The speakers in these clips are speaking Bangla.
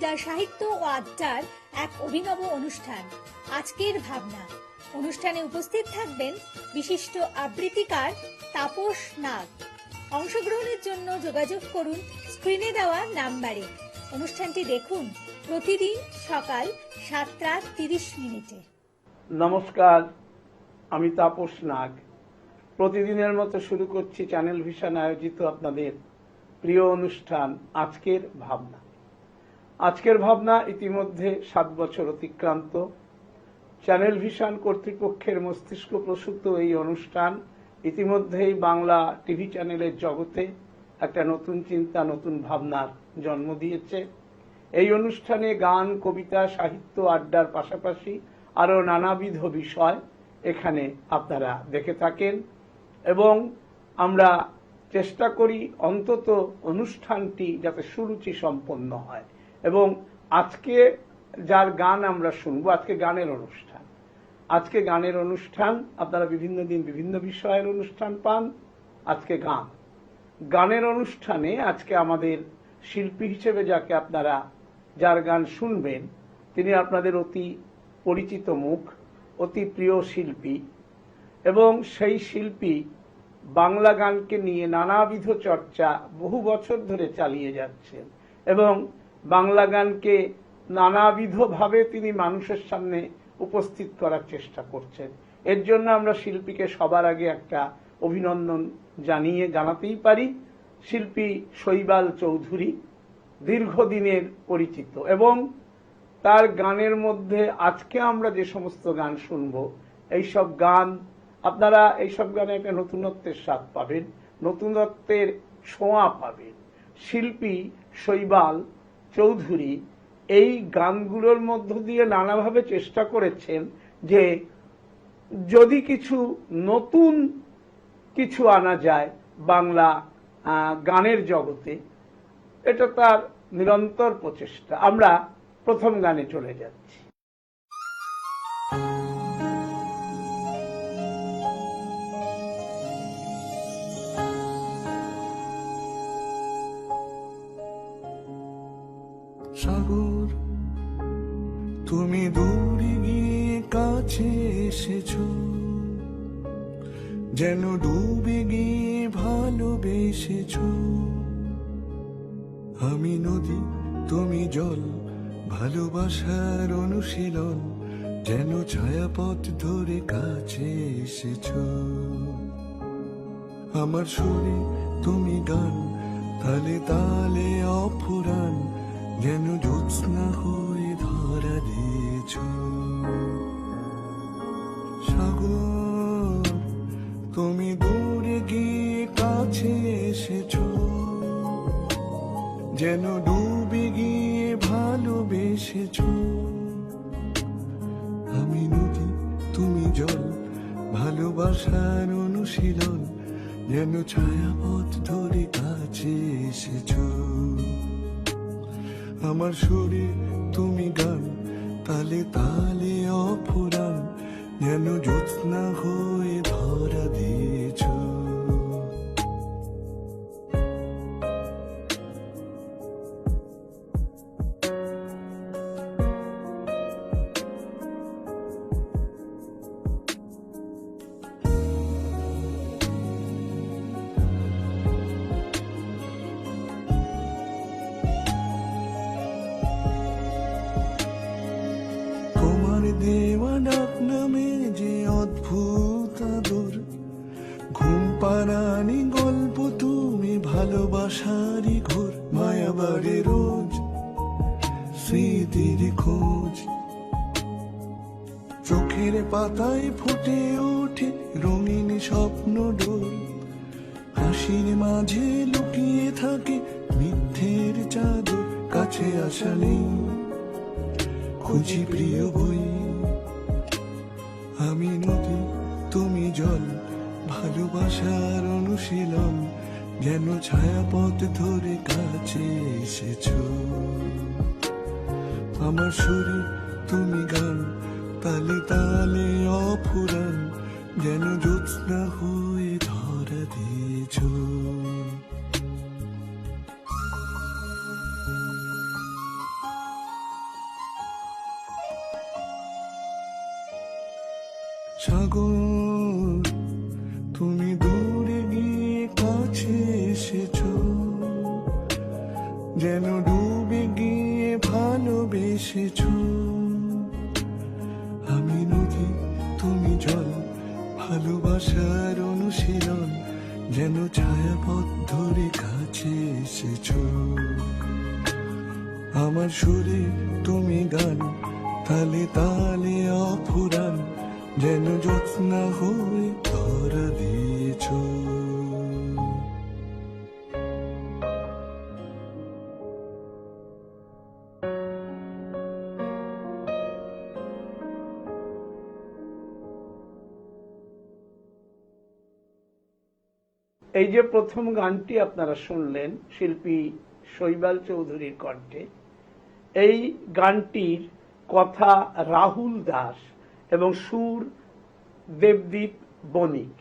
কবিতা, সাহিত্য ও আড্ডার এক অভিনব অনুষ্ঠান আজকের ভাবনা। অনুষ্ঠানে উপস্থিত থাকবেন বিশিষ্ট আবৃত্তিকার তাপস নাগ। অংশগ্রহণের জন্য যোগাযোগ করুন স্ক্রিনে দেওয়া নাম্বারে। অনুষ্ঠানটি দেখুন প্রতিদিন সকাল 7:30। নমস্কার, আমি তাপস নাগ। প্রতিদিনের মতো শুরু করছি চ্যানেল ভিশন আয়োজিত আপনাদের প্রিয় অনুষ্ঠান আজকের ভাবনা। আজকের ভাবনা ইতিমধ্যে 7 বছর অতিক্রান্ত। চ্যানেল ভিশন কর্তৃপক্ষের মস্তিষ্ক প্রসূত এই অনুষ্ঠান ইতিমধ্যেই বাংলা টিভি চ্যানেলের জগতে একটা নতুন চিন্তা, নতুন ভাবনার জন্ম দিয়েছে। এই অনুষ্ঠানে গান, কবিতা, সাহিত্য, আড্ডার পাশাপাশি আরো নানাবিধ বিষয় এখানে আপনারা দেখে থাকেন এবং আমরা চেষ্টা করি অন্তত অনুষ্ঠানটি যাতে সুরুচি সম্পন্ন হয়। এবং আজকে যার গান আমরা শুনবো, আজকে গানের অনুষ্ঠান আপনারা বিভিন্ন দিন বিভিন্ন বিষয়ের অনুষ্ঠান পান। আজকে গানের অনুষ্ঠানে আজকে আমাদের শিল্পী হিসেবে যার গান শুনবেন তিনি আপনাদের অতি পরিচিত মুখ, অতি প্রিয় শিল্পী এবং সেই শিল্পী বাংলা গানকে নিয়ে নানাবিধ চর্চা বহু বছর ধরে চালিয়ে যাচ্ছেন এবং বাংলা গানকে নানাবিধভাবে তিনি মানুষের সামনে উপস্থিত করার চেষ্টা করছেন। এর জন্য আমরা শিল্পীকে সবার আগে একটা অভিনন্দন জানাতেই পারি। শিল্পী শৈবাল চৌধুরী দীর্ঘদিনের পরিচিত এবং তার গানের মধ্যে আজকে আমরা যে সমস্ত গান শুনব এইসব গানে একটা নতুনত্বের স্বাদ পাবেন, নতুনত্বের ছোঁয়া পাবেন। শিল্পী শৈবাল চৌধুরী এই গানগুলোর মধ্য দিয়ে নানাভাবে চেষ্টা করেছেন যে যদি নতুন কিছু আনা যায় বাংলা গানের জগতে। এটা তার নিরন্তর প্রচেষ্টা। আমরা প্রথম গানে চলে যাচ্ছি। সাগর, তুমি দূরে গিয়ে কাছে এসেছো, যেন ডুবে গিয়ে ভালোবেসেছো। আমি নদী, তুমি জল, ভালোবাসার অনুশীলন, যেন ছায়াপথ ধরে কাছে এসেছো। আমার সুরে তুমি গান, তালে তালে অফুরান, যেন জ্যোৎস্না হয়ে ধরা দিয়েছ। সাগর, তুমি দূরে গিয়ে কাছে এসেছো, যেন ডুবে গিয়ে ভালোবেসেছো। আমি নদী, তুমি জল, ভালোবাসার অনুশীলন, যেন ছায়াপথ ধরে কাছে এসেছো। আমার সুরে তুমি গান, তালে তালে অফুরান, যেন জ্যোৎস্না হয়ে ধরা দিয়েছ। দেওয়া ডাক নামে যে অদ্ভুত আদর, ঘুম পাড়ানি গল্প তুমি ভালোবাসারই ঘোর। মায়াবাড়ে রোজ স্মৃতির খোঁজ, চোখের পাতায় ফুটে ওঠে রঙিন স্বপ্ন ডোল। হাসির মাঝে লুকিয়ে থাকে মিথ্যের চাদর। কাছে আসা নেই, খুঁজি প্রিয় বই। আমি নদী, তুমি জল, ভালোবাসার অনুশীলন, যেন ছায়াপথ ধরে কাছে এসেছো। আমার সুরে তুমি গান, তালে তালে অফুরান, যেন জ্যোৎস্না হয়ে ধরা দিয়েছো। সাগর তুমি দূরে গিয়ে কাছে এসেছো, যেন ডুবে গিয়ে ভালোবেসেছো। আমি নদী তুমি জল, ভালোবাসার অনুশীলন, যেন ছায়াপথ ধরে কাছে এসেছো। আমার সুরে তুমি গান, তালে তালে অফুরান, যেন জ্যোৎস্না হয়ে ধরা দিয়েছো। এই যে প্রথম গানটি আপনারা শুনলেন শিল্পী শৈবাল চৌধুরীর কণ্ঠে, এই গানটির কথা রাহুল দাস এবং সুর দেবদীপ বণিক।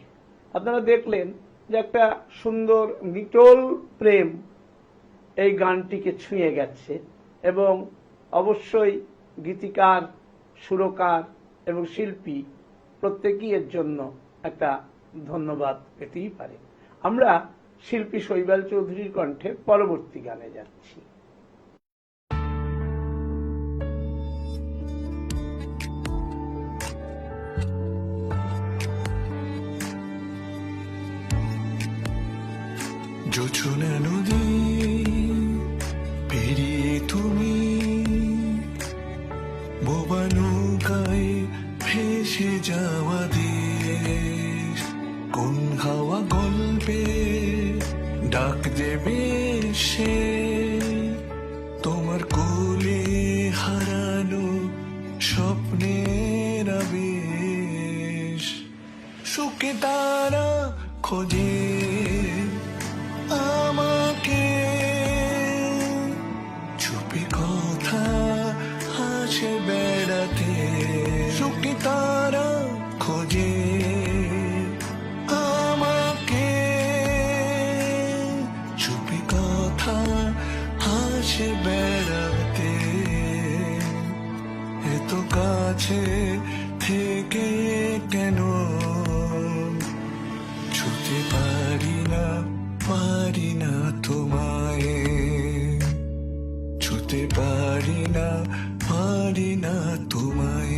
আপনারা দেখলেন যে একটা সুন্দর নিটোল প্রেম এই গানটিকে ছুঁয়ে গেছে, এবং অবশ্যই গীতিকার, সুরকার এবং শিল্পী প্রত্যেকেই এর জন্য একটা ধন্যবাদ পেতেই পারে। আমরা শিল্পী শৈবাল চৌধুরীর কণ্ঠে পরবর্তী গানে যাচ্ছি। জোছনা নদী পেরিয়ে তুমি বোবা নৌকায় ভেসে যাওয়া দেশ, কোন হাওয়া গল্পে ডাক দেবে সে তোমার কোলে হারানো স্বপ্নের আবেশ। সুখে তারা খোঁজে আমাকে, চুপি কথা হাসে বেড়াতে। সুখে তারা খোঁজে আমাকে, চুপি কথা হাসে বেড়াতে। এত কাছে থেকে কেন ছুতে পারি না, পারি না তোমায়, ছুতে পারি না, পারি না তোমায়।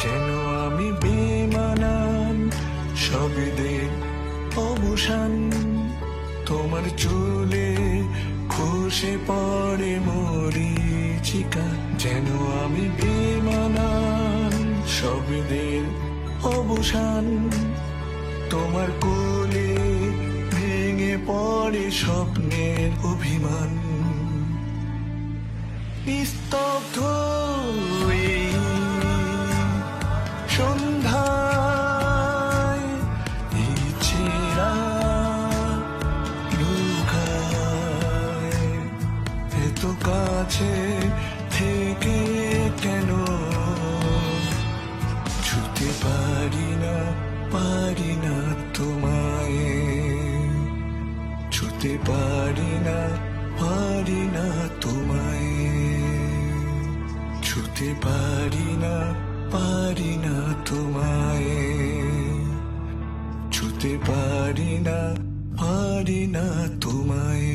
যেন আমি বেমানান শব্দের অবসান, তোমার চুলে খসে পড়ে মরীচিকা। যেন আমি বেমানান শব্দের অবসান, তোমার কোলে ভেঙে পড়ে স্বপ্নের অভিমান। স্তব্ধ এই সন্ধ্যায় এই চেরা লুকায়, এত কাছে থেকে কেন ছুতে পারি না, পারি না তোমায়, ছুতে পারি না, পারি না তোমায়, ছুতে পারি না, পারি না তোমায়, ছুতে পারি না, পারি না তোমায়।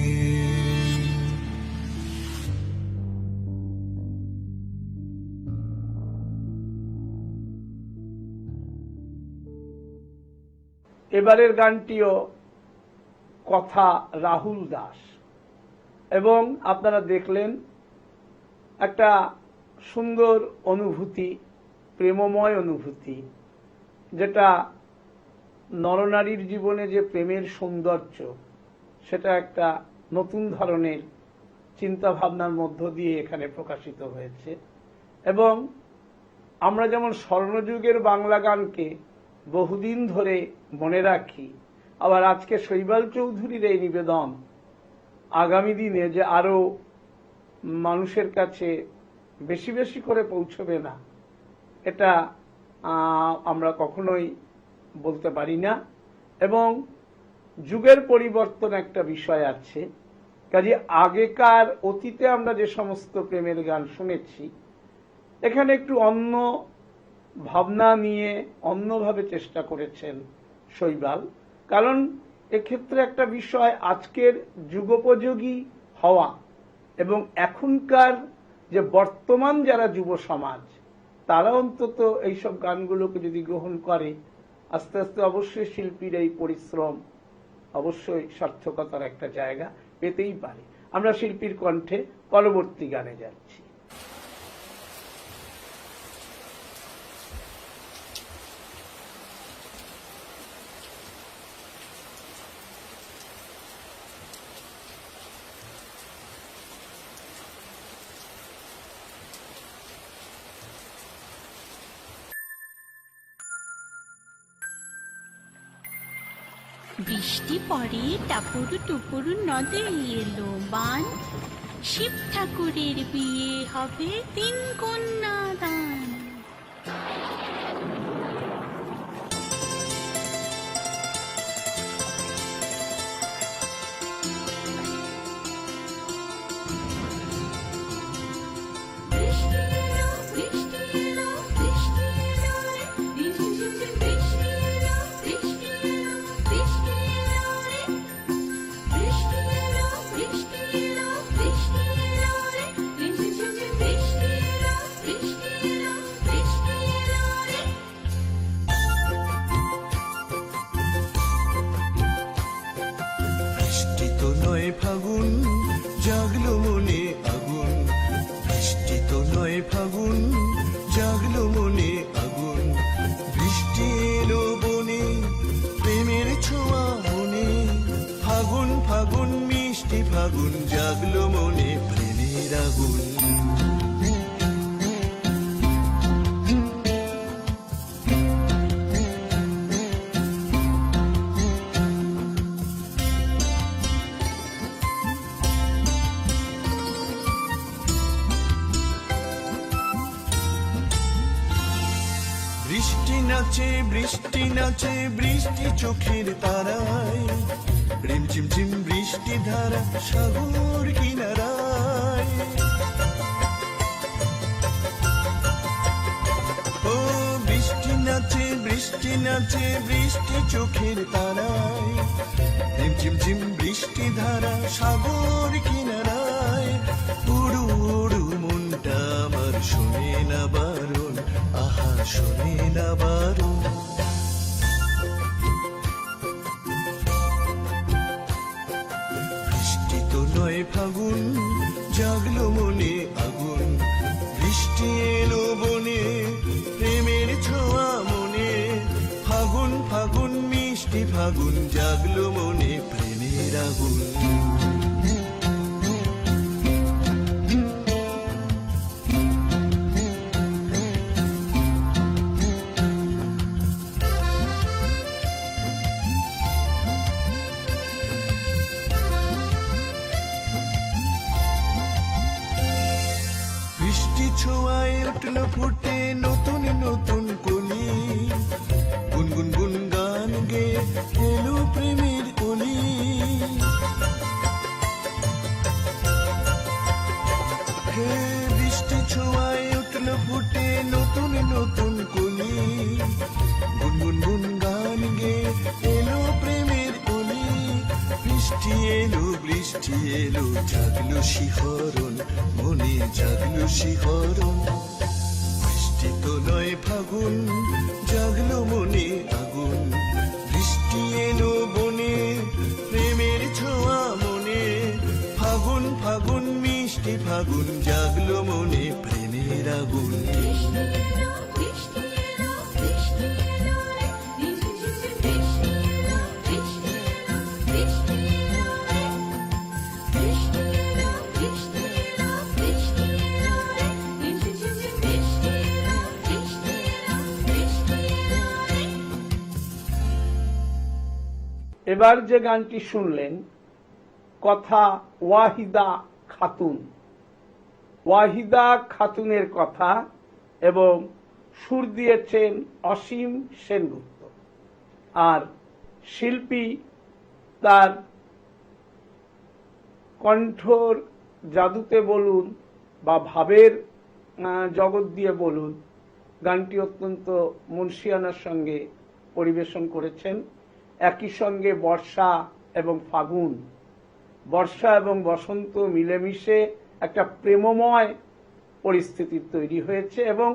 এবারের গানটিও কথা রাহুল দাস, এবং আপনারা দেখলেন একটা সুন্দর অনুভূতি, প্রেমময় অনুভূতি, যেটা নরনারীর জীবনে যে প্রেমের সৌন্দর্য, সেটা একটা নতুন ধরনের চিন্তা ভাবনার মধ্য দিয়ে এখানে প্রকাশিত হয়েছে। এবং আমরা যেমন স্বর্ণযুগের বাংলা গানকে বহুদিন ধরে মনে রাখি, আবার আজকে শৈবাল চৌধুরীর এই নিবেদন আগামী দিনে যে আরো মানুষের কাছে বেশি বেশি করে পৌঁছবে না, এটা আমরা কখনোই বলতে পারি না। এবং যুগের পরিবর্তন একটা বিষয় আছে, কাজে আগেকার অতীতে আমরা যে সমস্ত প্রেমের গান শুনেছি, এখানে একটু অন্য ভাবনা নিয়ে অন্যভাবে চেষ্টা করেছেন শৈবাল। কারণ এক্ষেত্রে একটা বিষয়, আজকের যুগোপযোগী হওয়া এবং এখনকার যে বর্তমান যারা যুব সমাজ, তারা অন্তত এইসব গানগুলোকে যদি গ্রহণ করে, আস্তে আস্তে অবশ্যই শিল্পীর এই পরিশ্রম অবশ্যই সার্থকতার একটা জায়গা পেতেই পারে। আমরা শিল্পীর কণ্ঠে পরবর্তী গানে যাচ্ছি। বৃষ্টি পরে টাপুরু টুপুরু নদে এলো বান, শিব ঠাকুরের বিয়ে হবে 3 কন্যা দান। বৃষ্টি তো নয় ফাগুন, জাগলো মনে আগুন। বৃষ্টি তো নয় ফাগুন, জাগলো মনে আগুন। বৃষ্টি এলো বনে, প্রেমের ছোঁয়া মনে। ফাগুন ফাগুন মিষ্টি ফাগুন, জাগলো মনে প্রেমের আগুন। বৃষ্টি নাচে বৃষ্টি নাচে বৃষ্টি চোখের তারায়, রিমঝিম ঝিম বৃষ্টি ধারা সাগর কিনারায়। ও বৃষ্টি নাচে বৃষ্টি নাচে বৃষ্টি চোখের তারায়, রিমঝিম ঝিম বৃষ্টি ধারা সাগর কিনারায়। উড়ু উড়ু মনটা আমার শোনে না বারণ, আহা শোনে না বারণ। বৃষ্টি তো নয় ফাগুন, জাগলো মনে আগুন। বৃষ্টি এলো বনে, প্রেমের ছোঁয়া মনে। ফাগুন ফাগুন মিষ্টি ফাগুন, জাগলো মনে প্রেমের আগুন। বৃষ্টি ছোঁয়ায় উঠল ফুটে নতুন নতুন কলি, গুনগুন গুন গান গে এলো প্রেমের কলি। হে বৃষ্টি ছোঁয়ায় উঠল ফুটে নতুন নতুন কলি, গুনগুন গুন গান গে এলো প্রেমের কলি। বৃষ্টি এলো জাগলো শিহরণ মনে, জাগলো শিহরণ। বৃষ্টি তো নয় ফাগুন, জাগলো মনে আগুন। বৃষ্টি এলো বনে, প্রেমের ছোঁয়া মনে। ফাগুন ফাগুন মিষ্টি ফাগুন, জাগলো মনে প্রেমের আগুন। এবার যে গানটি শুনলেন, কথা ওয়াহিদা খাতুন, ওয়াহিদা খাতুনের কথা এবং সুর দিয়েছেন অসীম সেনগুপ্ত। আর শিল্পী তার কণ্ঠর জাদুতে বলুন বা ভাবের জগৎ দিয়ে বলুন, গানটি অত্যন্ত মুনশিয়ানার সঙ্গে পরিবেশন করেছেন। একই সঙ্গে বর্ষা এবং ফাগুন, বর্ষা এবং বসন্ত মিলেমিশে একটা প্রেমময় পরিস্থিতি তৈরি হয়েছে। এবং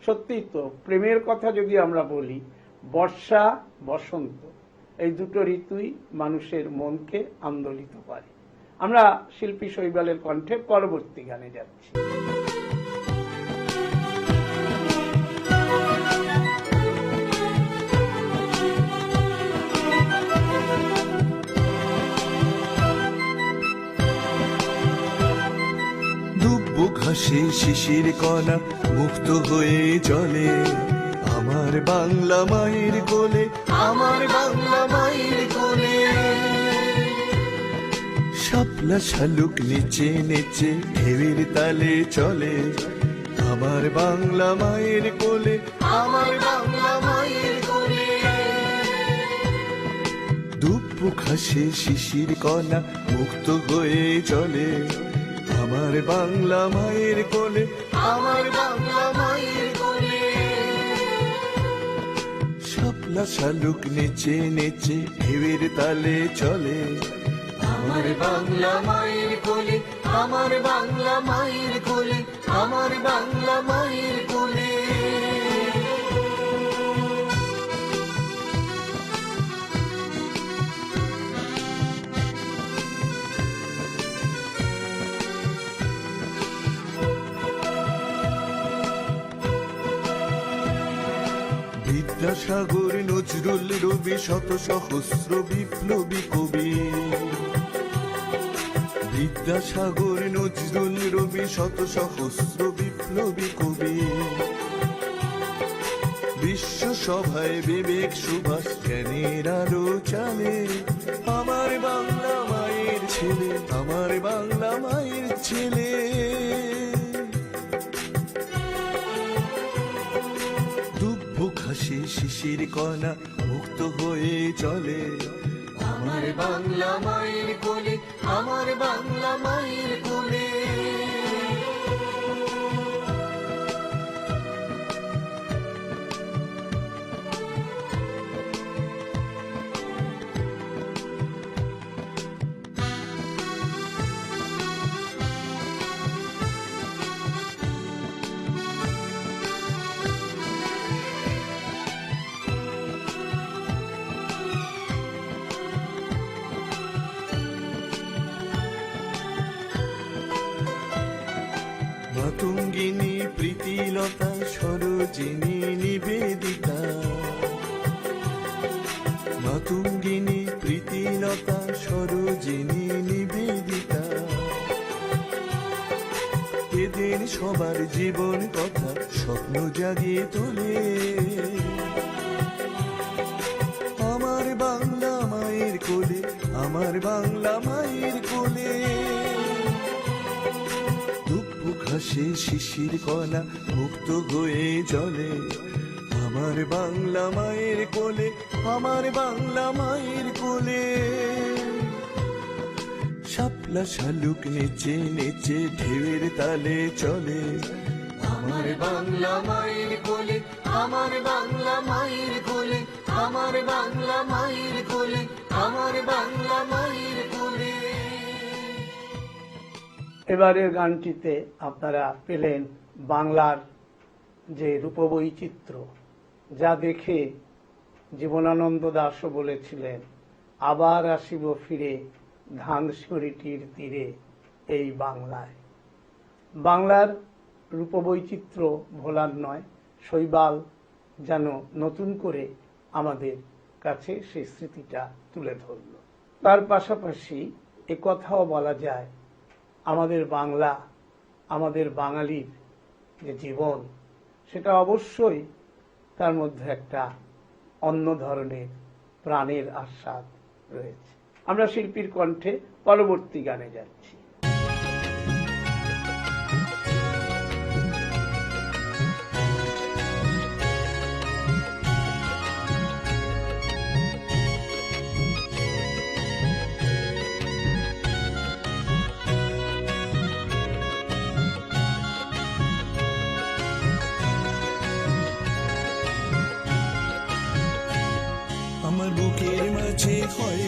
সত্যিই তো, প্রেমের কথা যদি আমরা বলি, বর্ষা বসন্ত এই দুটো ঋতুই মানুষের মনকে আন্দোলিত করে। আমরা শিল্পী শৈবালের কণ্ঠে পরবর্তী গানে যাচ্ছি। দুব্বু ঘাসে শিশির কণা মুক্ত হয়ে চলে আমার বাংলা মায়ের কোলে, আমার বাংলা মায়ের কোলে। শাপলা শালুক নিচে নিচে ঢেউয়ের তালে চলে আমার বাংলা মায়ের কোলে, আমার বাংলা মায়ের কোলে। দুব্বু ঘাসে শিশির কণা মুক্ত হয়ে চলে আমার বাংলা মায়ের কোলে, আমার বাংলা মায়ের কোলে। শাপলা শালুক নিচে নিচে ঢেউয়ের তালে চলে আমার বাংলা মায়ের কোলে, আমার বাংলা মায়ের কোলে, আমার বাংলা মায়ের কোলে। বিদ্যাসাগর নজরুল রবি শত সহস্র বিপ্লবী কবি, বিদ্যাসাগর নজরুল রবি শত সহস্র বিপ্লবী কবি। বিশ্ব সভায় বিবেক সুভাষ জ্ঞানের আলো চালে আমার বাংলা মায়ের ছেলে, আমার বাংলা মায়ের ছেলে। দুব্বু ঘাসে শিশির কণা মুক্ত হয়ে চলে আমার বাংলা মায়ের কোলে, আমার বাংলা মায়ের কোলে। মাতঙ্গিনী প্রীতিলতা সরোজিনী নিবেদিতা, মাতঙ্গিনী প্রীতিলতা সরোজিনী নিবেদিতা। এদের সবার জীবন কথা স্বপ্ন জাগিয়ে তোলে আমার বাংলা মায়ের কোলে, আমার বাংলা মায়ের কোলে। দুব্বু ঘাসে শিশির কণা মুক্ত হয়ে চলে আমার বাংলা মায়ের কোলে, আমার বাংলা মায়ের কোলে। শাপলা শালুক নেচে নেচে ঢেউয়ের তালে চলে আমার বাংলা মায়ের কোলে, আমার বাংলা মায়ের কোলে, আমার বাংলা মায়ের কোলে, আমার বাংলা মায়ের কোলে। এবারের গানটিতে আপনারা পেলেন বাংলার যে রূপবৈচিত্র্য, যা দেখে জীবনানন্দ দাশও বলেছিলেন, আবার আসিব ফিরে ধানসিঁড়িটির তীরে এই বাংলায়। বাংলার রূপবৈচিত্র্য ভোলার নয়, শৈবাল যেন নতুন করে আমাদের কাছে সেই স্মৃতিটা তুলে ধরল। তার পাশাপাশি একথাও বলা যায়, আমাদের বাংলা, আমাদের বাঙালির যে জীবন, সেটা অবশ্যই তার মধ্যে একটা অন্য ধরনের প্রাণের আস্বাদ রয়েছে। আমরা শিল্পীর কণ্ঠে পরবর্তী গানে যাচ্ছি।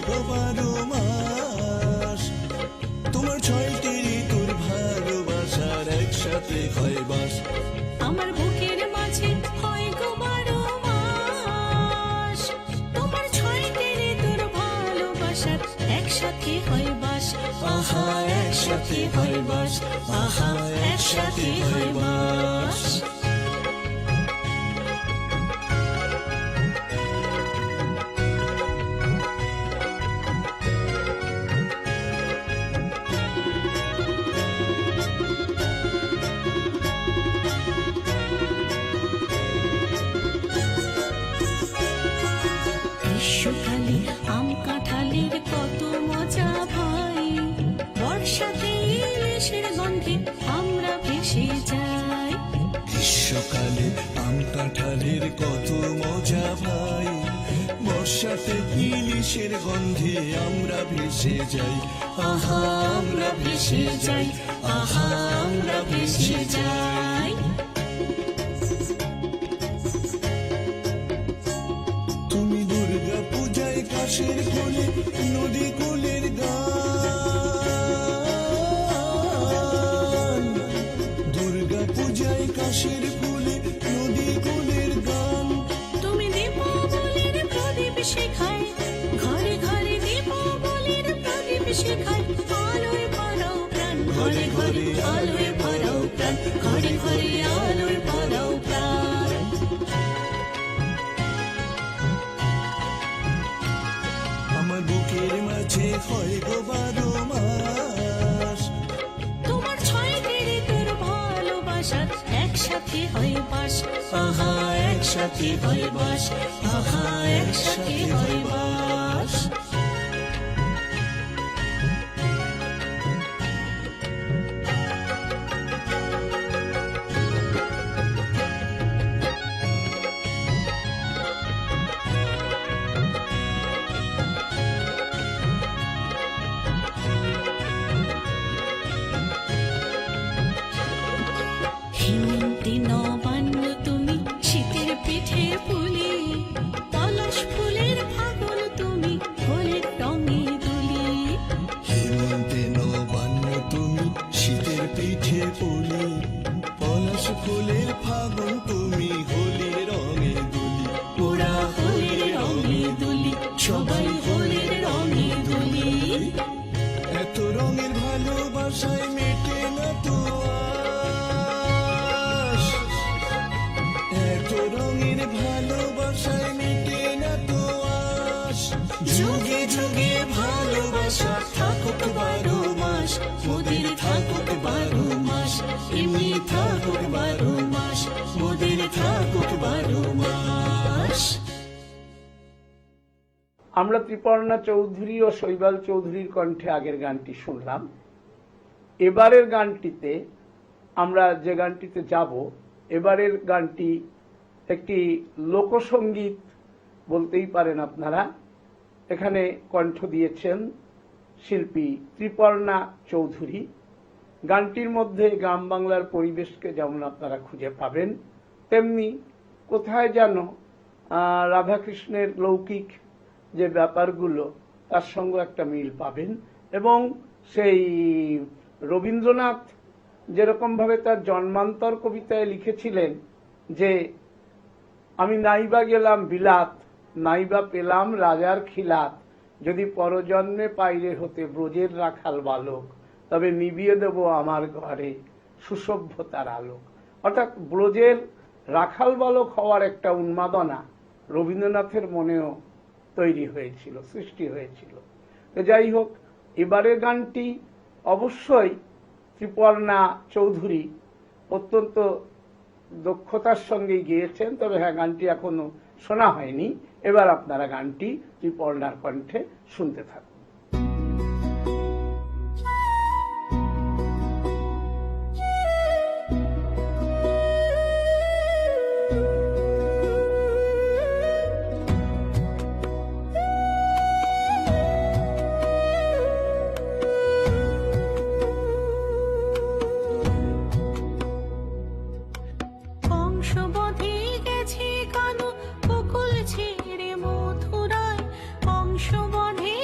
গো 12 মাস। তোমার 6টি ঋতুর ভালোবাসার একসাথে হয় বাস। আমার বুকের মাঝে হয় গো 12 মাস। তোমার 6টি ঋতুর ভালোবাসার একসাথে হয় বাস। আহা একসাথে হয় বাস, আহা একসাথে হয় বাস। গ্রীষ্মকালে আম কাঁঠালের কত মজা ভাই, বর্ষাতে ইলিশের গন্ধে আমরা ভেসে যাই। গ্রীষ্মকালে আম কাঁঠালের কত মজা ভাই, বর্ষাতে ইলিশের গন্ধে আমরা ভেসে যাই। আহা আমরা ভেসে যাই, আহা আমরা ভেসে যাই। তুমি দুর্গা পূজায় কাশের কোলে নদী কোলের গান, দুর্গা পূজায় কাশের কোলে নদী কোলের গান। তুমি দীপাবলির প্রদীপ শেখায়, ঘরে ঘরে দীপাবলির প্রদীপ শেখায়। আলোয় ভরাও প্রাণ, ঘরে ঘরে আলোয় ভরাও প্রাণ, ঘরে ঘরে আলোয় ভরাও প্রাণ। আমার বুকের মাঝে হয় গো 12 মাস। তোমার 6টি ঋতুর ভালোবাসার একসাথে হয় বাস। আহা একসাথে হয় বাস, আহা একসাথে হয় বাস। হেমন্তে নবান্ন তুমি শীতের পিঠে পুলি, পলাশ ফুলের ফাগুন তুমি ফুলের রঙে দুলি। হেমন্তে নবান্ন তুমি শীতের পিঠে পুলি, পলাশ ফুলের ফাগুন তুমি হোলির রঙে দুলি। ওরা হোলির রঙে দুলি, সবাই হোলির রঙে দুলি। এত রঙের ভালোবাসায় মেটে না তো আশ, এত রঙের ভালোবাসায় মেটে না তো আশ। যুগে যুগে ভালোবাসা থাকুক 12 মাস, মোদের থাকুক 12 মাস, এমনি থাকুক 12 মাস, মোদের থাকুক 12 মাস। আমরা ত্রিপর্ণা চৌধুরী ও শৈবাল চৌধুরীর কণ্ঠে আগের গানটি শুনলাম। এবারের গানটিতে আমরা যে গানটিতে যাব, এবারের গানটি একটি লোকসঙ্গীত বলতেই পারেন আপনারা। এখানে কণ্ঠ দিয়েছেন শিল্পী ত্রিপর্ণা চৌধুরী। গানটির মধ্যে গ্রাম বাংলার পরিবেশকে যেমন আপনারা খুঁজে পাবেন, তেমনি কোথায় যেন রাধাকৃষ্ণের লৌকিক যে ব্যাপারগুলো তার সঙ্গে একটা মিল পাবেন। এবং সেই রবীন্দ্রনাথ যেরকম ভাবে তার জন্মান্তর কবিতায় লিখেছিলেন যে আমি নাইবা গেলাম বিলাত, নাইবা পেলাম রাজার খিলাত, যদি পরজন্মে পাইরে হতে ব্রজের রাখাল বালক, তবে নিবিয়ে দেব আমার ঘরে সুসভ্যতার আলোক। অর্থাৎ ব্রজের রাখাল বালক হওয়ার একটা উন্মাদনা রবীন্দ্রনাথের মনেও তৈরি হয়েছিল, সৃষ্টি হয়েছিল। তো যাই হোক, এবারের গানটি অবশ্যই ত্রিপর্ণা চৌধুরী অত্যন্ত দক্ষতার সঙ্গে গেয়েছেন। তবে হ্যাঁ, গানটি এখনো শোনা হয়নি। এবার আপনারা গানটি ত্রিপর্ণার কণ্ঠে শুনতে থাকুন। কংসবধে গেছে কানু বকুল ছেড়ে মথুরায়, কংসবধে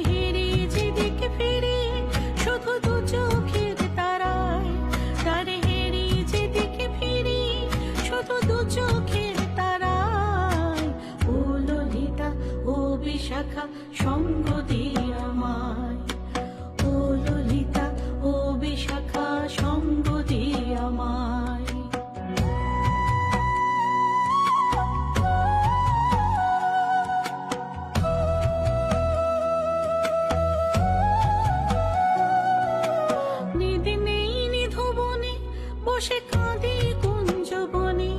হেরে যেদিকে ফিরি শুধু দু চোখের তারায়, তারে হেরে যেদিকে ফিরি শুধু দু চোখের তারায়। ও ললিতা ও বিশাখা সঙ্গ দিয়ে আমায়, ও ললিতা ও বিশাখা সঙ্গ দিয়ে আমায়। নিদ নেই নিধুবনে বসে কাঁদে কুঞ্জবনে,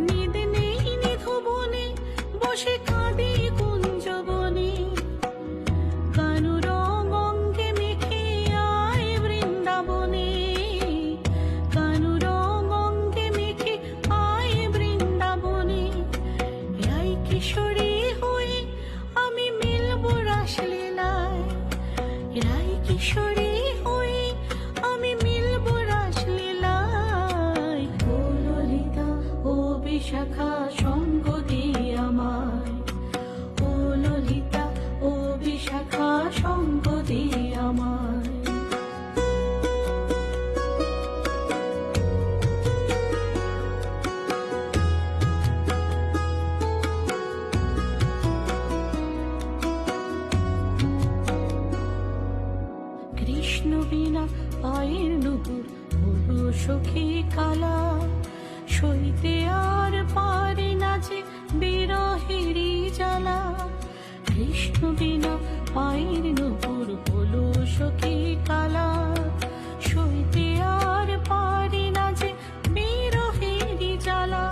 নিদ নেই নিধুবনে বসে কাঁদে কুঞ্জবনে। কানু রং অঙ্গে মেখে আয় বৃন্দাবনে, কানু রং অঙ্গে মেখে আয় বৃন্দাবনে। রাই কিশোরী হয়ে আমি মিলব রাসলীলায়, রাই কিশোরী হয়ে আমি মিলব রাসলীলায়। ও ললিতা ও বিশাখা সঙ্গ দিয়ে আমায়, ও ললিতা ও বিশাখা সঙ্গ দিয়ে আমায়। কৃষ্ণ বিনা পায়ের নুপুর হলো সখী কালা, সইতে আর পারে না যে বিরহেরই জ্বালা। কৃষ্ণ বিনা পায়ের নুপুর হলো সখী কালা, সইতে আর পারে না যে বিরহেরই জ্বালা।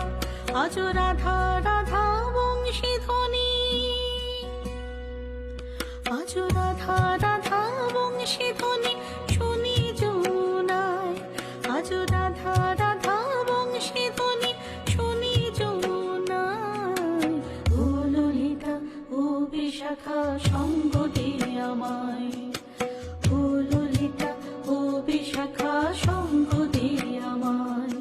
আজ রাধা রাধা বংশী ধ্বনি, আজ রাধা রাধা বংশী ধ্বনি শুনি যমুনায়, আজ রাধা রাধা বংশী ধ্বনি শুনি যমুনায়। ও ললিতা ও বিশাখা সঙ্গ দিয়ে আমায়, ও ললিতা ও বিশাখা সঙ্গ দিয়ে আমায়।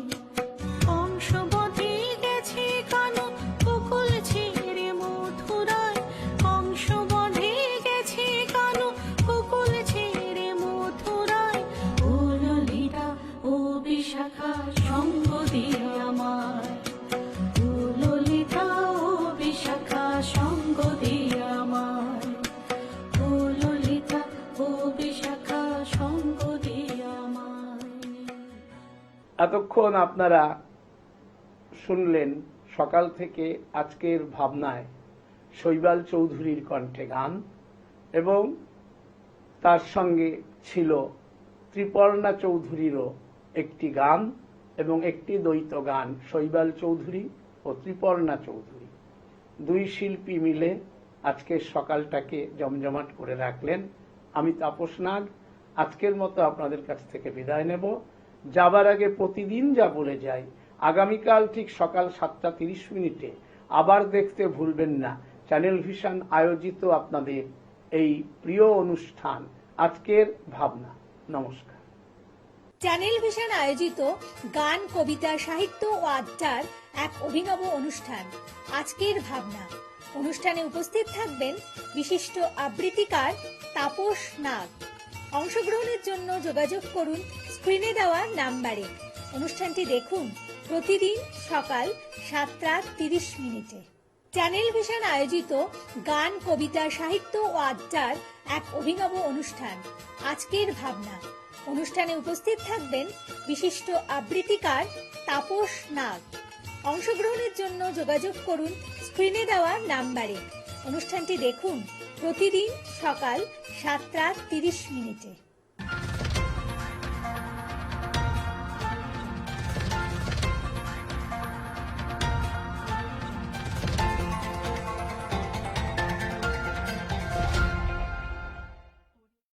কংসবধে গেছে কানু গোকুল ছেড়ে মথুরায়, কংসবধে গেছে কানু গোকুল ছেড়ে মথুরায়। ও ললিতা ও বিশাখা সঙ্গ দিয়ে আমায়, ও ললিতা ও বিশাখা সঙ্গ দিয়ে আমায়, ও ললিতা ও বিশাখা সঙ্গ দিয়ে আমায়। এতক্ষণ আপনারা শুনলেন সকাল থেকে আজকের ভাবনায় শৈবাল চৌধুরীর কণ্ঠে গান, এবং তার সঙ্গে ছিল ত্রিপর্ণা চৌধুরীরও একটি গান এবং একটি দ্বৈত গান। শৈবাল চৌধুরী ও ত্রিপর্ণা চৌধুরী দুই শিল্পী মিলে আজকের সকালটাকে জমজমাট করে রাখলেন। আমি তাপস নাগ আজকের মতো আপনাদের কাছ থেকে বিদায় নেব। যাবার আগে প্রতিদিন যা বলে যাই, আগামীকাল ঠিক সকাল 7:30 আবার দেখতে ভুলবেন না চ্যানেল ভিশন আয়োজিত আপনাদের এই প্রিয় অনুষ্ঠান আজকের ভাবনা। নমস্কার। চ্যানেল ভিশন আয়োজিত গান, কবিতা, সাহিত্য ও আড্ডার এক অভিনব অনুষ্ঠান আজকের ভাবনা। অনুষ্ঠানে উপস্থিত থাকবেন বিশিষ্ট আবৃত্তিকার তাপস নাগ। অংশগ্রহণের জন্য যোগাযোগ করুন স্ক্রিনে দেওয়া নাম্বারে। অনুষ্ঠানটি দেখুন প্রতিদিন সকাল 7:30। চ্যানেল ভিশন আয়োজিত গান, কবিতা, সাহিত্য ও আড্ডার এক অভিনব অনুষ্ঠান আজকের ভাবনা। অনুষ্ঠানে উপস্থিত থাকবেন বিশিষ্ট আবৃত্তিকার তাপস নাগ। অংশগ্রহণের জন্য যোগাযোগ করুন স্ক্রিনে দেওয়া নাম্বারে। অনুষ্ঠানটি দেখুন প্রতিদিন সকাল 7:30।